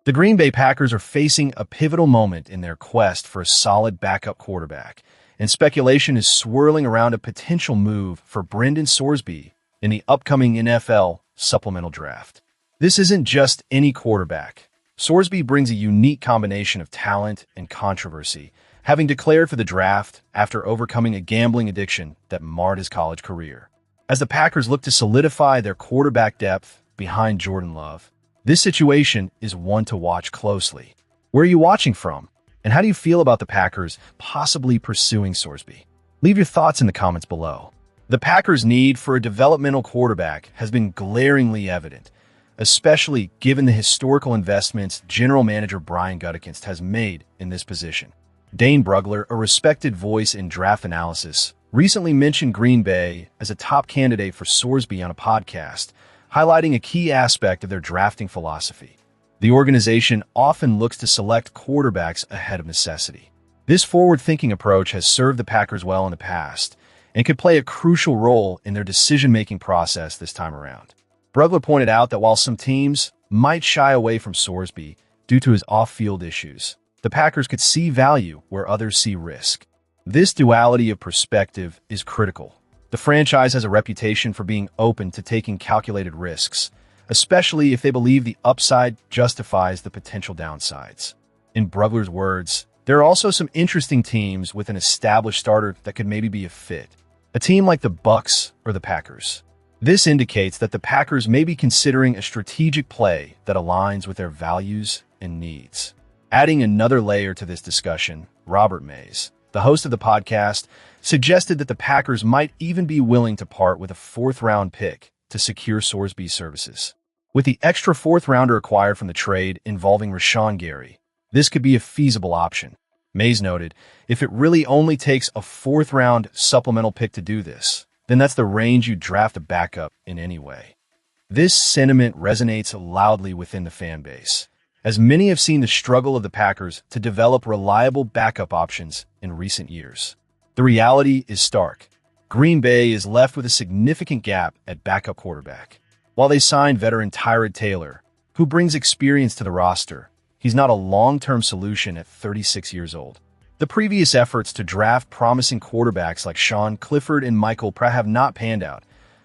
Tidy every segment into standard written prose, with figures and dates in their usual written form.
The Green Bay Packers are facing a pivotal moment in their quest for a solid backup quarterback, and speculation is swirling around a potential move for Brendan Sorsby in the upcoming NFL Supplemental Draft. This isn't just any quarterback. Sorsby brings a unique combination of talent and controversy, having declared for the draft after overcoming a gambling addiction that marred his college career. As the Packers look to solidify their quarterback depth behind Jordan Love, this situation is one to watch closely. Where are you watching from? And how do you feel about the Packers possibly pursuing Sorsby? Leave your thoughts in the comments below. The Packers' need for a developmental quarterback has been glaringly evident, especially given the historical investments general manager Brian Gutekunst has made in this position. Dane Brugler, a respected voice in draft analysis, recently mentioned Green Bay as a top candidate for Sorsby on a podcast, highlighting a key aspect of their drafting philosophy. The organization often looks to select quarterbacks ahead of necessity. This forward-thinking approach has served the Packers well in the past and could play a crucial role in their decision-making process this time around. Brugler pointed out that while some teams might shy away from Sorsby due to his off-field issues, the Packers could see value where others see risk. This duality of perspective is critical. The franchise has a reputation for being open to taking calculated risks, especially if they believe the upside justifies the potential downsides. In Brugler's words, there are also some interesting teams with an established starter that could maybe be a fit. A team like the Bucs or the Packers. This indicates that the Packers may be considering a strategic play that aligns with their values and needs. Adding another layer to this discussion, Robert Mays, the host of the podcast, suggested that the Packers might even be willing to part with a fourth-round pick to secure Sorsby's services. With the extra fourth-rounder acquired from the trade involving Rashawn Gary, this could be a feasible option. Mays noted, if it really only takes a fourth-round supplemental pick to do this, then that's the range you draft a backup in anyway. This sentiment resonates loudly within the fan base, as many have seen the struggle of the Packers to develop reliable backup options in recent years. The reality is stark. Green Bay is left with a significant gap at backup quarterback. While they signed veteran Tyrod Taylor, who brings experience to the roster, he's not a long-term solution at 36 years old. The previous efforts to draft promising quarterbacks like Sean Clifford and Michael Pratt have not panned out,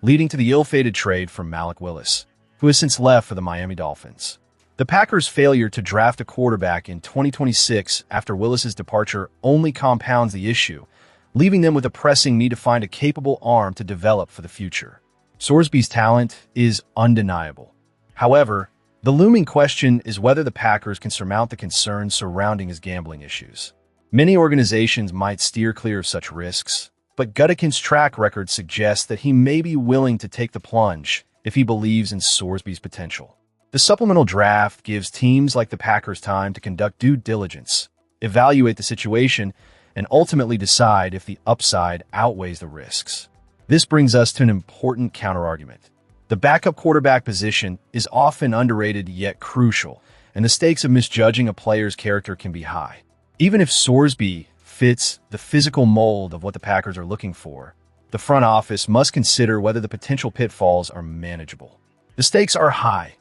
leading to the ill-fated trade from Malik Willis, who has since left for the Miami Dolphins. The Packers' failure to draft a quarterback in 2026 after Willis's departure only compounds the issue, leaving them with a pressing need to find a capable arm to develop for the future. Sorsby's talent is undeniable. However, the looming question is whether the Packers can surmount the concerns surrounding his gambling issues. Many organizations might steer clear of such risks, but Gutekunst's track record suggests that he may be willing to take the plunge if he believes in Sorsby's potential. The supplemental draft gives teams like the Packers time to conduct due diligence, evaluate the situation, and ultimately decide if the upside outweighs the risks. This brings us to an important counterargument. The backup quarterback position is often underrated yet crucial, and the stakes of misjudging a player's character can be high. Even if Sorsby fits the physical mold of what the Packers are looking for, the front office must consider whether the potential pitfalls are manageable. The stakes are high,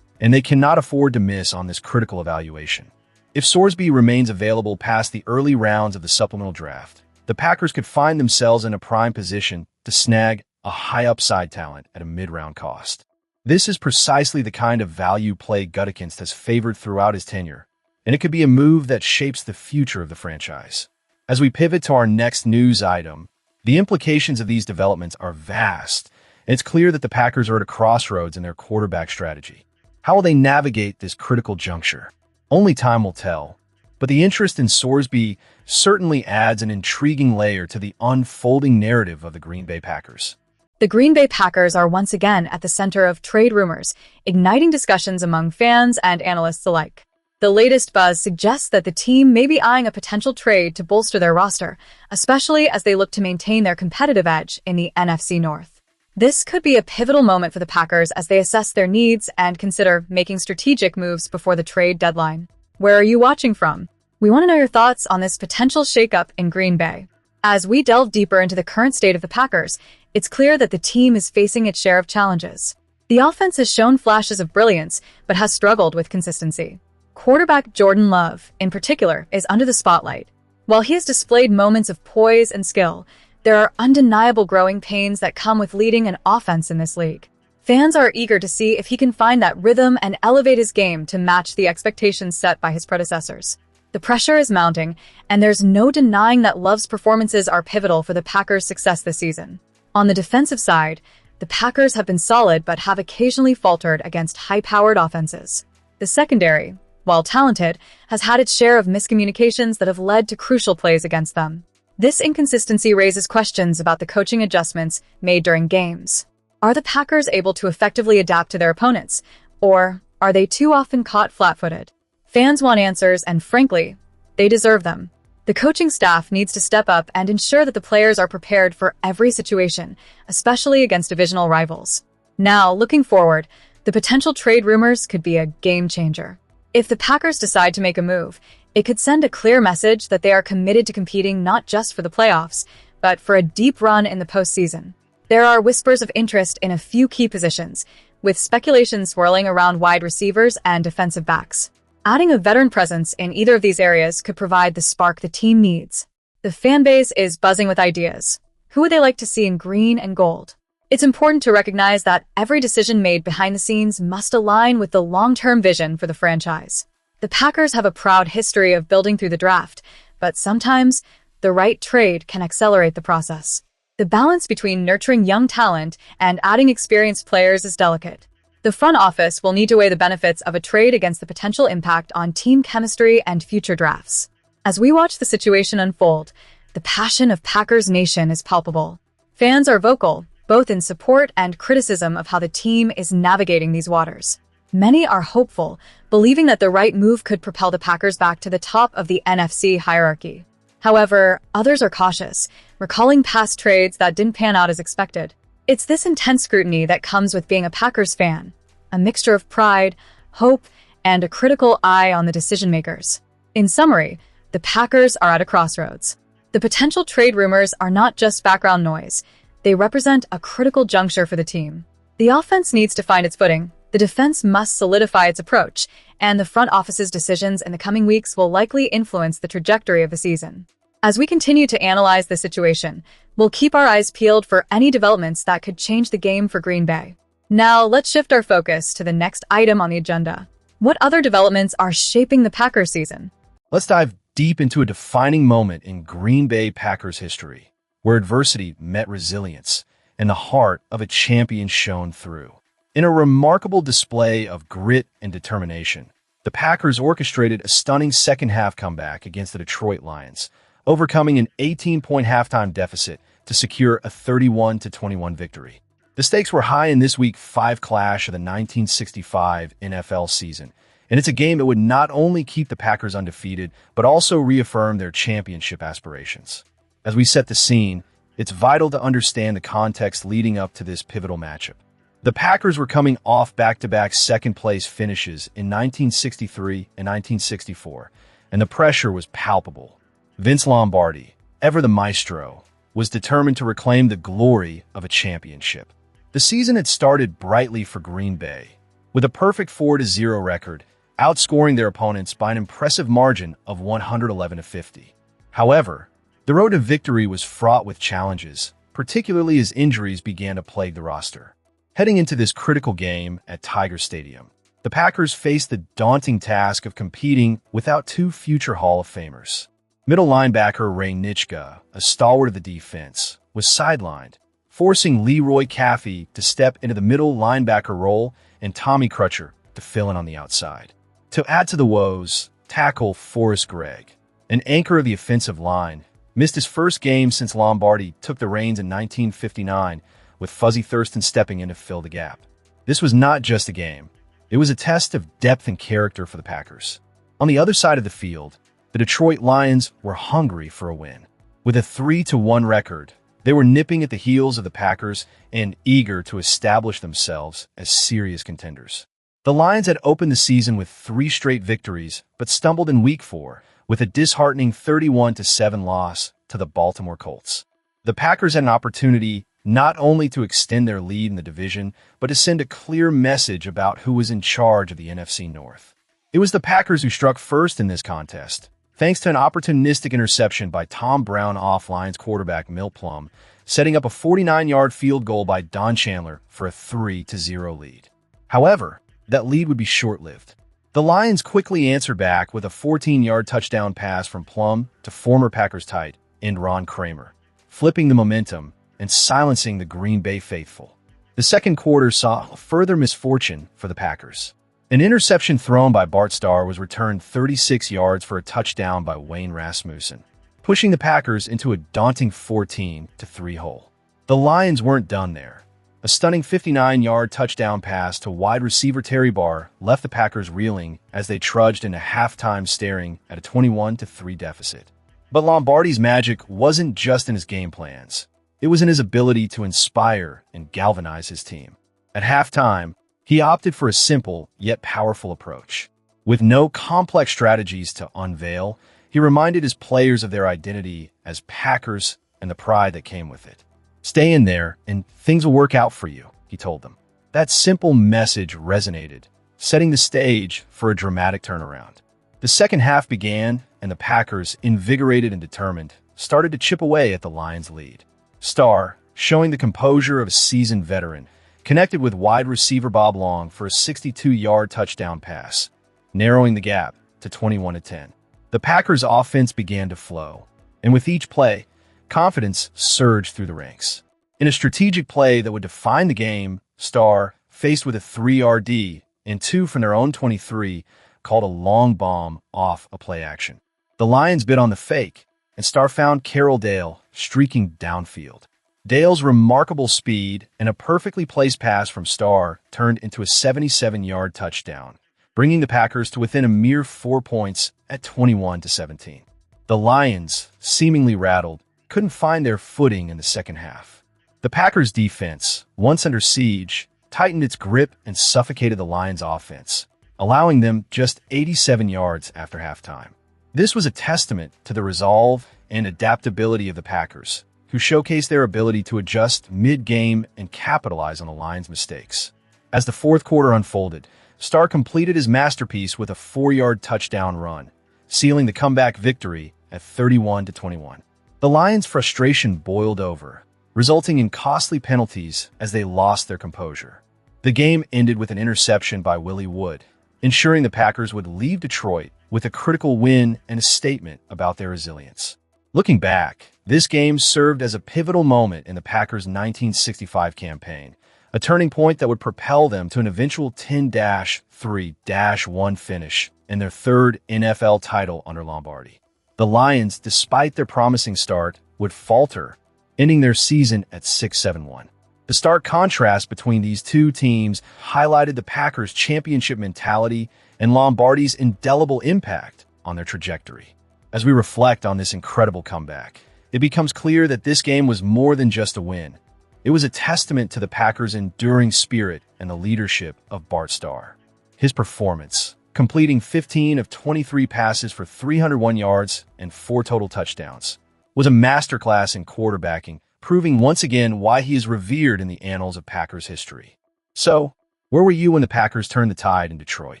and they cannot afford to miss on this critical evaluation. If Sorsby remains available past the early rounds of the supplemental draft, the Packers could find themselves in a prime position to snag a high-upside talent at a mid-round cost. This is precisely the kind of value play Gutekunst has favored throughout his tenure, and it could be a move that shapes the future of the franchise. As we pivot to our next news item, the implications of these developments are vast, and it's clear that the Packers are at a crossroads in their quarterback strategy. How will they navigate this critical juncture? Only time will tell, but the interest in Sorsby certainly adds an intriguing layer to the unfolding narrative of the Green Bay Packers. The Green Bay Packers are once again at the center of trade rumors, igniting discussions among fans and analysts alike. The latest buzz suggests that the team may be eyeing a potential trade to bolster their roster, especially as they look to maintain their competitive edge in the NFC North. This could be a pivotal moment for the Packers as they assess their needs and consider making strategic moves before the trade deadline. Where are you watching from? We want to know your thoughts on this potential shakeup in Green Bay. As we delve deeper into the current state of the Packers, it's clear that the team is facing its share of challenges. The offense has shown flashes of brilliance, but has struggled with consistency. Quarterback Jordan Love, in particular, is under the spotlight. While he has displayed moments of poise and skill, there are undeniable growing pains that come with leading an offense in this league. Fans are eager to see if he can find that rhythm and elevate his game to match the expectations set by his predecessors. The pressure is mounting, and there's no denying that Love's performances are pivotal for the Packers' success this season. On the defensive side, the Packers have been solid but have occasionally faltered against high-powered offenses. The secondary, while talented, has had its share of miscommunications that have led to crucial plays against them. This inconsistency raises questions about the coaching adjustments made during games. Are the Packers able to effectively adapt to their opponents, or are they too often caught flat-footed? Fans want answers, and frankly, they deserve them. The coaching staff needs to step up and ensure that the players are prepared for every situation, especially against divisional rivals. Now, looking forward, the potential trade rumors could be a game-changer. If the Packers decide to make a move, it could send a clear message that they are committed to competing not just for the playoffs, but for a deep run in the postseason. There are whispers of interest in a few key positions, with speculation swirling around wide receivers and defensive backs. Adding a veteran presence in either of these areas could provide the spark the team needs. The fan base is buzzing with ideas. Who would they like to see in green and gold? It's important to recognize that every decision made behind the scenes must align with the long-term vision for the franchise. The Packers have a proud history of building through the draft, but sometimes the right trade can accelerate the process. The balance between nurturing young talent and adding experienced players is delicate. The front office will need to weigh the benefits of a trade against the potential impact on team chemistry and future drafts. As we watch the situation unfold, the passion of Packers Nation is palpable. Fans are vocal, both in support and criticism of how the team is navigating these waters. Many are hopeful, believing that the right move could propel the Packers back to the top of the NFC hierarchy. However, others are cautious, recalling past trades that didn't pan out as expected. It's this intense scrutiny that comes with being a Packers fan, a mixture of pride, hope, and a critical eye on the decision-makers. In summary, the Packers are at a crossroads. The potential trade rumors are not just background noise. They represent a critical juncture for the team. The offense needs to find its footing, the defense must solidify its approach, and the front office's decisions in the coming weeks will likely influence the trajectory of the season. As we continue to analyze the situation, we'll keep our eyes peeled for any developments that could change the game for Green Bay. Now, let's shift our focus to the next item on the agenda. What other developments are shaping the Packers season? Let's dive deep into a defining moment in Green Bay Packers history, where adversity met resilience and the heart of a champion shone through. In a remarkable display of grit and determination, the Packers orchestrated a stunning second-half comeback against the Detroit Lions, overcoming an 18-point halftime deficit to secure a 31-21 victory. The stakes were high in this Week 5 clash of the 1965 NFL season, and it's a game that would not only keep the Packers undefeated, but also reaffirm their championship aspirations. As we set the scene, it's vital to understand the context leading up to this pivotal matchup. The Packers were coming off back-to-back second-place finishes in 1963 and 1964, and the pressure was palpable. Vince Lombardi, ever the maestro, was determined to reclaim the glory of a championship. The season had started brightly for Green Bay, with a perfect 4-0 record, outscoring their opponents by an impressive margin of 111-50. However, the road to victory was fraught with challenges, particularly as injuries began to plague the roster. Heading into this critical game at Tiger Stadium, the Packers faced the daunting task of competing without two future Hall of Famers. Middle linebacker Ray Nitschke, a stalwart of the defense, was sidelined, forcing Leroy Caffey to step into the middle linebacker role and Tommy Crutcher to fill in on the outside. To add to the woes, tackle Forrest Gregg, an anchor of the offensive line, missed his first game since Lombardi took the reins in 1959, with Fuzzy Thurston stepping in to fill the gap. This was not just a game. It was a test of depth and character for the Packers. On the other side of the field, the Detroit Lions were hungry for a win. With a 3-1 record, they were nipping at the heels of the Packers and eager to establish themselves as serious contenders. The Lions had opened the season with 3 straight victories, but stumbled in Week 4 with a disheartening 31-7 loss to the Baltimore Colts. The Packers had an opportunity not only to extend their lead in the division, but to send a clear message about who was in charge of the NFC North. It was the Packers who struck first in this contest, thanks to an opportunistic interception by Tom Brown off Lions quarterback Milt Plum, setting up a 49-yard field goal by Don Chandler for a 3-0 lead. However, that lead would be short-lived. The Lions quickly answered back with a 14-yard touchdown pass from Plum to former Packers tight end Ron Kramer, flipping the momentum and silencing the Green Bay faithful. The second quarter saw further misfortune for the Packers. An interception thrown by Bart Starr was returned 36 yards for a touchdown by Wayne Rasmussen, pushing the Packers into a daunting 14-3 hole. The Lions weren't done there. A stunning 59-yard touchdown pass to wide receiver Terry Barr left the Packers reeling as they trudged into halftime staring at a 21-3 deficit. But Lombardi's magic wasn't just in his game plans. It was in his ability to inspire and galvanize his team. At halftime, he opted for a simple yet powerful approach. With no complex strategies to unveil, he reminded his players of their identity as Packers and the pride that came with it. "Stay in there, and things will work out for you," he told them. That simple message resonated, setting the stage for a dramatic turnaround. The second half began, and the Packers, invigorated and determined, started to chip away at the Lions' lead. Starr, showing the composure of a seasoned veteran, connected with wide receiver Bob Long for a 62-yard touchdown pass, narrowing the gap to 21-10. The Packers' offense began to flow, and with each play, confidence surged through the ranks. In a strategic play that would define the game, Starr, faced with a 3 RD and 2 from their own 23, called a long bomb off a play action. The Lions bid on the fake, and Starr found Carroll Dale streaking downfield. Dale's remarkable speed and a perfectly placed pass from Starr turned into a 77-yard touchdown, bringing the Packers to within a mere 4 points at 21-17. The Lions, seemingly rattled, couldn't find their footing in the second half. The Packers' defense, once under siege, tightened its grip and suffocated the Lions' offense, allowing them just 87 yards after halftime. This was a testament to the resolve and adaptability of the Packers, who showcased their ability to adjust mid-game and capitalize on the Lions' mistakes. As the fourth quarter unfolded, Starr completed his masterpiece with a 4-yard touchdown run, sealing the comeback victory at 31-21. The Lions' frustration boiled over, resulting in costly penalties as they lost their composure. The game ended with an interception by Willie Wood, ensuring the Packers would leave Detroit with a critical win and a statement about their resilience. Looking back, this game served as a pivotal moment in the Packers' 1965 campaign, a turning point that would propel them to an eventual 10-3-1 finish in their third NFL title under Lombardi. The Lions, despite their promising start, would falter, ending their season at 6-7-1. The stark contrast between these two teams highlighted the Packers' championship mentality and Lombardi's indelible impact on their trajectory. As we reflect on this incredible comeback, it becomes clear that this game was more than just a win. It was a testament to the Packers' enduring spirit and the leadership of Bart Starr. His performance, completing 15 of 23 passes for 301 yards and 4 total touchdowns, was a masterclass in quarterbacking, proving once again why he is revered in the annals of Packers history. So, where were you when the Packers turned the tide in Detroit?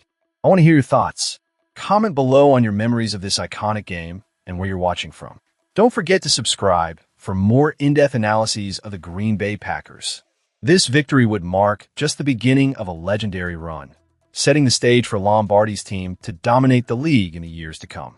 I want to hear your thoughts. Comment below on your memories of this iconic game and where you're watching from. Don't forget to subscribe for more in-depth analyses of the Green Bay Packers. This victory would mark just the beginning of a legendary run, setting the stage for Lombardi's team to dominate the league in the years to come.